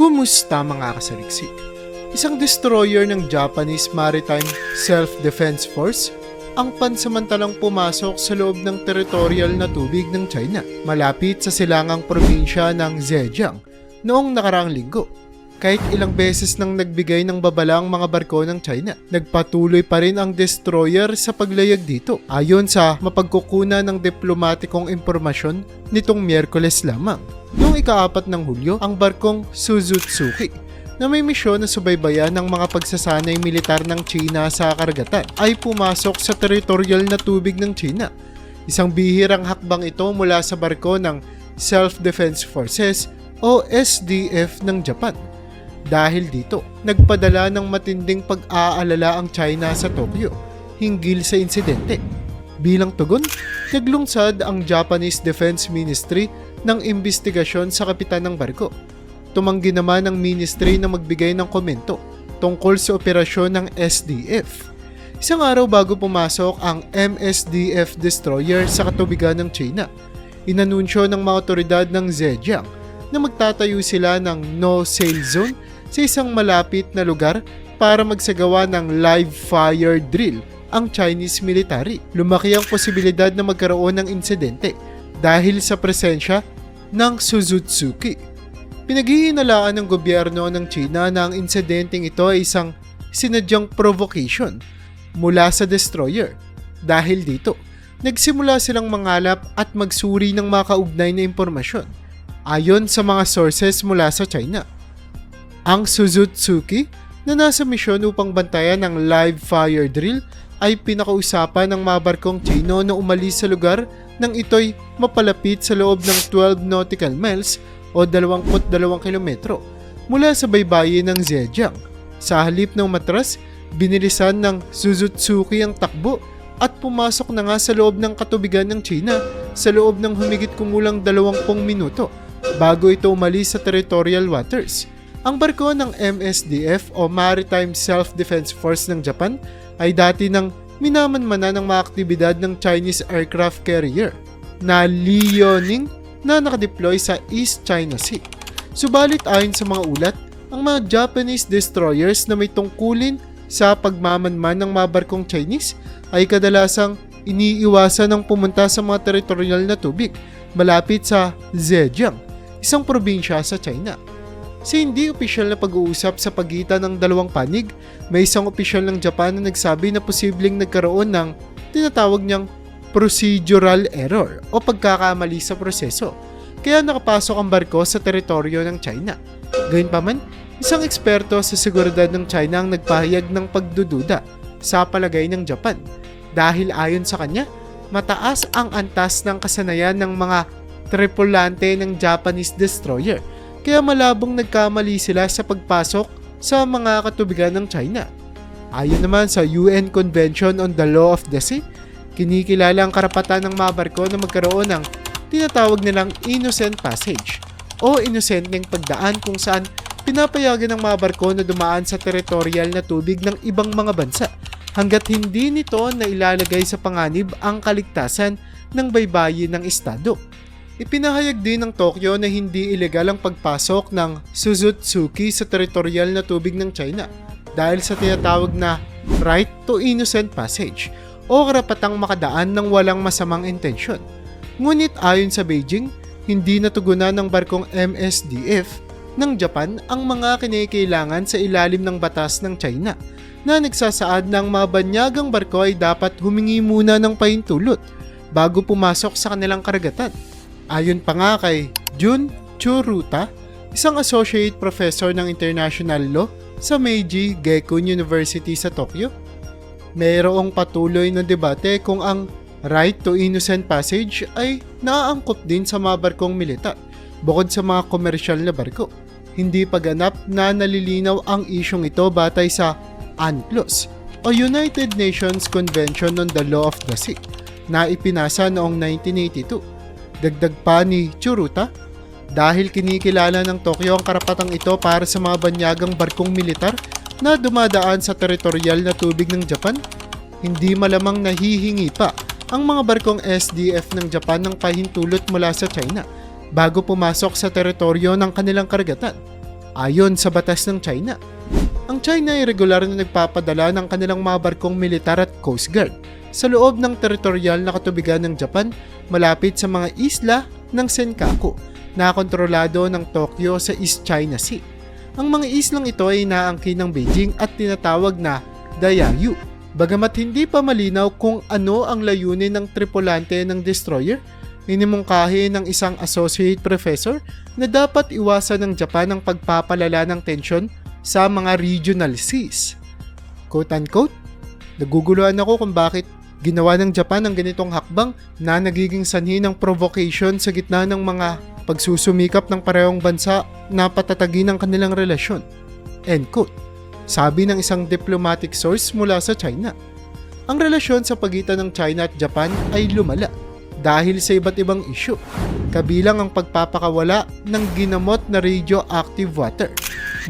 Kumusta mga kasaliksik? Isang destroyer ng Japanese Maritime Self-Defense Force ang pansamantalang pumasok sa loob ng teritorial na tubig ng China malapit sa silangang probinsya ng Zhejiang noong nakaraang linggo. Kahit ilang beses nang nagbigay ng babala ang mga barko ng China, nagpatuloy pa rin ang destroyer sa paglayag dito ayon sa mapagkukunan ng diplomatikong impormasyon nitong Miyerkules lamang. Noong ika-4 ng Hulyo, ang barkong Suzutsuki na may misyon na subaybayan ng mga pagsasanay militar ng China sa karagatan ay pumasok sa teritorial na tubig ng China. Isang bihirang hakbang ito mula sa barko ng Self-Defense Forces o SDF ng Japan. Dahil dito, nagpadala ng matinding pag-aalala ang China sa Tokyo hinggil sa insidente. Bilang tugon, naglungsad ang Japanese Defense Ministry ng imbestigasyon sa kapitan ng barko. Tumanggi naman ang ministry na magbigay ng komento tungkol sa operasyon ng SDF. Isang araw bago pumasok ang MSDF destroyer sa katubigan ng China, inanunsyo ng mga otoridad ng Zhejiang na magtatayo sila ng no-sail zone sa isang malapit na lugar para magsagawa ng live fire drill ang Chinese military. Lumaki ang posibilidad na magkaroon ng insidente dahil sa presensya ng Suzutsuki. Pinag-iinalaan ng gobyerno ng China na ang insidenteng ito ay isang sinadyang provocation mula sa destroyer. Dahil dito, nagsimula silang mangalap at magsuri ng mga kaugnay na impormasyon ayon sa mga sources mula sa China. Ang Suzutsuki na nasa misyon upang bantayan ng live fire drill ay pinakausapan ng mga barkong Chino na umalis sa lugar nang ito'y mapalapit sa loob ng 12 nautical miles o 22 kilometro mula sa baybayin ng Zhejiang. Sa halip ng matras, binilisan ng Suzutsuki ang takbo at pumasok na nga sa loob ng katubigan ng China sa loob ng humigit kumulang 20 minuto bago ito umalis sa territorial waters. Ang barko ng MSDF o Maritime Self-Defense Force ng Japan ay dati nang minamanmana ng mga aktibidad ng Chinese aircraft carrier na Liaoning na nakadeploy sa East China Sea. Subalit ayon sa mga ulat, ang mga Japanese destroyers na may tungkulin sa pagmamanman ng mga barkong Chinese ay kadalasang iniiwasan ng pumunta sa mga teritorial na tubig malapit sa Zhejiang, isang probinsya sa China. Sa hindi opisyal na pag-uusap sa pagitan ng dalawang panig, may isang opisyal ng Japan na nagsabi na posibleng nagkaroon ng tinatawag niyang procedural error o pagkakamali sa proseso, kaya nakapasok ang barko sa teritoryo ng China. Gayunpaman, isang eksperto sa seguridad ng China ang nagpahayag ng pagdududa sa palagay ng Japan dahil ayon sa kanya, mataas ang antas ng kasanayan ng mga tripulante ng Japanese destroyer kaya malabong nagkamali sila sa pagpasok sa mga katubigan ng China. Ayon naman sa UN Convention on the Law of the Sea, kinikilala ang karapatan ng mga barko na magkaroon ng tinatawag nilang innocent passage o inosenteng pagdaan kung saan pinapayagan ng mga barko na dumaan sa territorial na tubig ng ibang mga bansa hanggat hindi nito na ilalagay sa panganib ang kaligtasan ng baybayin ng estado. Ipinahayag din ng Tokyo na hindi ilegal ang pagpasok ng Suzutsuki sa teritorial na tubig ng China dahil sa tinatawag na right to innocent passage o karapatang makadaan ng walang masamang intensyon. Ngunit ayon sa Beijing, hindi natugunan ng barkong MSDF ng Japan ang mga kinakailangan sa ilalim ng batas ng China na nagsasaad ng mga banyagang barko ay dapat humingi muna ng pahintulot bago pumasok sa kanilang karagatan. Ayon pa nga kay Jun Churuta, isang associate professor ng international law sa Meiji Gakuin University sa Tokyo, mayroong patuloy na debate kung ang right to innocent passage ay naaangkop din sa mga barkong militar bukod sa mga komersyal na barko. Hindi pa ganap na nalilinaw ang isyong ito batay sa UNCLOS o United Nations Convention on the Law of the Sea na ipinasa noong 1982. Dagdag pa ni Churuta, dahil kinikilala ng Tokyo ang karapatang ito para sa mga banyagang barkong militar na dumadaan sa teritorial na tubig ng Japan, hindi malamang nahihingi pa ang mga barkong SDF ng Japan ng pahintulot mula sa China bago pumasok sa teritoryo ng kanilang karagatan. ayon sa batas ng China. Ang China ay regular na nagpapadala ng kanilang mga barkong militar at Coast Guard sa loob ng teritorial na katubigan ng Japan malapit sa mga isla ng Senkaku na kontrolado ng Tokyo sa East China Sea. Ang mga islang ito ay inaangkin ng Beijing at tinatawag na Diaoyu. Bagamat hindi pa malinaw kung ano ang layunin ng tripulante ng destroyer, inimungkahi ng isang associate professor na dapat iwasan ng Japan ang pagpapalala ng tensyon sa mga regional seas. Quote-unquote, naguguluhan ako kung bakit ginawa ng Japan ang ganitong hakbang na nagiging sanhi ng provocation sa gitna ng mga pagsusumikap ng parehong bansa na patatagin ang kanilang relasyon. End quote. Sabi ng isang diplomatic source mula sa China. Ang relasyon sa pagitan ng China at Japan ay lumala dahil sa iba't ibang isyu, kabilang ang pagpapakawala ng ginamot na radioactive water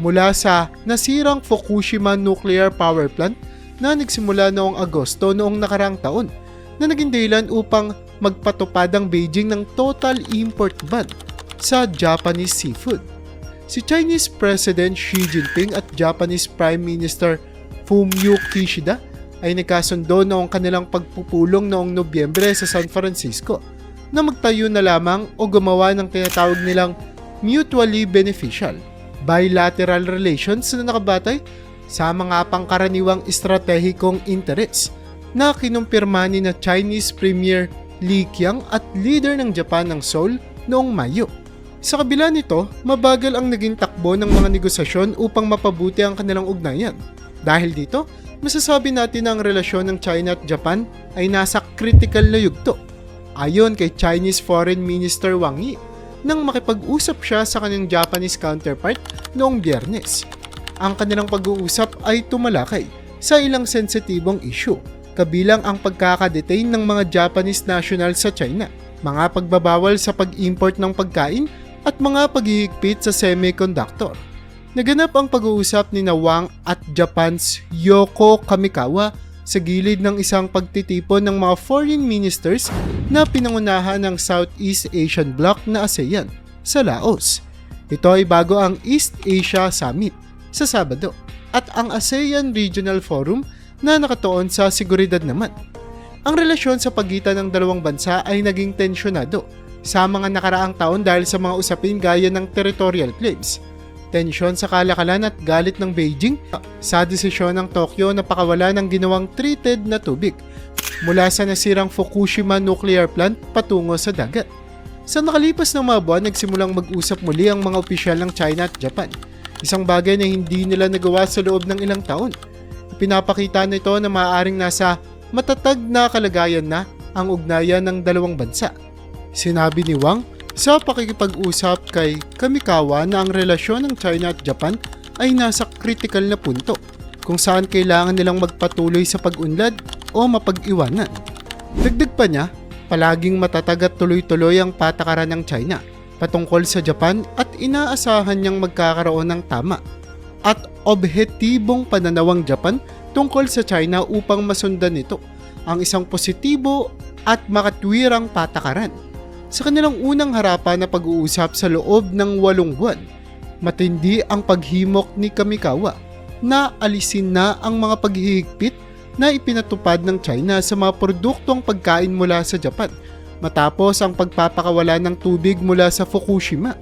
mula sa nasirang Fukushima Nuclear Power Plant na nagsimula noong Agosto noong nakaraang taon na naging dahilan upang magpatupad ang Beijing ng total import ban sa Japanese seafood. Si Chinese President Xi Jinping at Japanese Prime Minister Fumio Kishida ay nagkasundo noong kanilang pagpupulong noong Nobyembre sa San Francisco na magtayo na lamang o gumawa ng tinatawag nilang mutually beneficial bilateral relations na nakabatay sa mga pangkaraniwang estratehikong interes na kinumpirma ni na Chinese Premier Li Qiang at leader ng Japan ng Seoul noong Mayo. Sa kabila nito, mabagal ang naging takbo ng mga negosasyon upang mapabuti ang kanilang ugnayan. Dahil dito, masasabi natin na ang relasyon ng China at Japan ay nasa critical na yugto. Ayon kay Chinese Foreign Minister Wang Yi, nang makipag-usap siya sa kanyang Japanese counterpart noong Biyernes. Ang kanilang pag-uusap ay tumalakay sa ilang sensitibong issue, kabilang ang pagkakadetain ng mga Japanese national sa China, mga pagbabawal sa pag-import ng pagkain at mga paghihigpit sa semiconductor. Naganap ang pag-uusap ni Wang at Japan's Yoko Kamikawa sa gilid ng isang pagtitipon ng mga foreign ministers na pinangunahan ng Southeast Asian Bloc na ASEAN sa Laos. Ito ay bago ang East Asia Summit sa Sabado at ang ASEAN Regional Forum na nakatuon sa seguridad naman. Ang relasyon sa pagitan ng dalawang bansa ay naging tensyonado sa mga nakaraang taon dahil sa mga usapin gaya ng territorial claims, tensyon sa kalakalan at galit ng Beijing sa desisyon ng Tokyo na pakawala ng ginawang treated na tubig mula sa nasirang Fukushima Nuclear Plant patungo sa dagat. Sa nakalipas ng mga buwan, nagsimulang mag-usap muli ang mga opisyal ng China at Japan, isang bagay na hindi nila nagawa sa loob ng ilang taon. Pinapakita nito na maaaring nasa matatag na kalagayan na ang ugnayan ng dalawang bansa. Sinabi ni Wang sa pakikipag-usap kay Kamikawa na ang relasyon ng China at Japan ay nasa critical na punto kung saan kailangan nilang magpatuloy sa pag-unlad o mapag-iwanan. Dagdag pa niya, palaging matatag at tuloy-tuloy ang patakaran ng China patungkol sa Japan at inaasahan niyang magkakaroon ng tama at obhetibong pananawang Japan tungkol sa China upang masundan nito ang isang positibo at makatwirang patakaran. Sa kanilang unang harapan na pag-uusap sa loob ng 8 buwan, matindi ang paghimok ni Kamikawa na alisin na ang mga paghihigpit na ipinatupad ng China sa mga produktong pagkain mula sa Japan matapos ang pagpapakawala ng tubig mula sa Fukushima.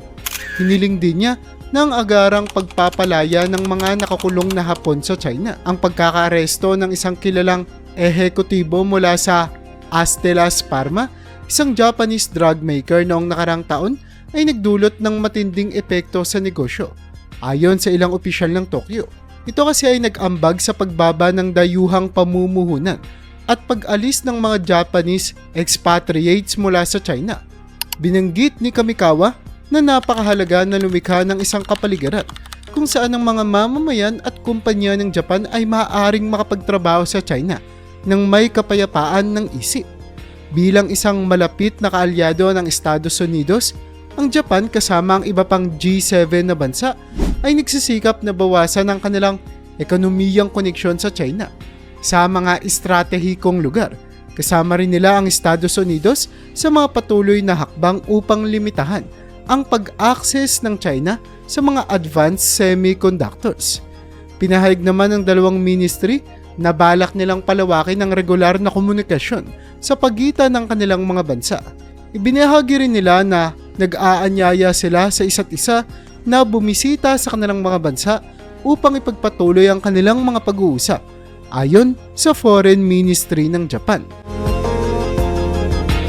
Hiniling din niya ng agarang pagpapalaya ng mga nakakulong na Hapon sa China, ang pagkakaaresto ng isang kilalang ehekutibo mula sa Astellas Pharma, isang Japanese drug maker noong nakarang taon, ay nagdulot ng matinding epekto sa negosyo. Ayon sa ilang opisyal ng Tokyo, ito kasi ay nag-ambag sa pagbaba ng dayuhang pamumuhunan at pag-alis ng mga Japanese expatriates mula sa China. Binanggit ni Kamikawa na napakahalaga na lumikha ng isang kapaligiran kung saan ang mga mamamayan at kumpanya ng Japan ay maaaring makapagtrabaho sa China nang may kapayapaan ng isip. Bilang isang malapit na kaalyado ng Estados Unidos, ang Japan kasama ang iba pang G7 na bansa ay nagsisikap na bawasan ang kanilang ekonomiyang koneksyon sa China sa mga estratehikong lugar. Kasama rin nila ang Estados Unidos sa mga patuloy na hakbang upang limitahan ang pag-access ng China sa mga advanced semiconductors. Pinahayag naman ng dalawang ministry na balak nilang palawakin ang regular na komunikasyon sa pagitan ng kanilang mga bansa. Ibinahagi rin nila na nag-aanyaya sila sa isa't isa na bumisita sa kanilang mga bansa upang ipagpatuloy ang kanilang mga pag-uusap, ayon sa Foreign Ministry ng Japan.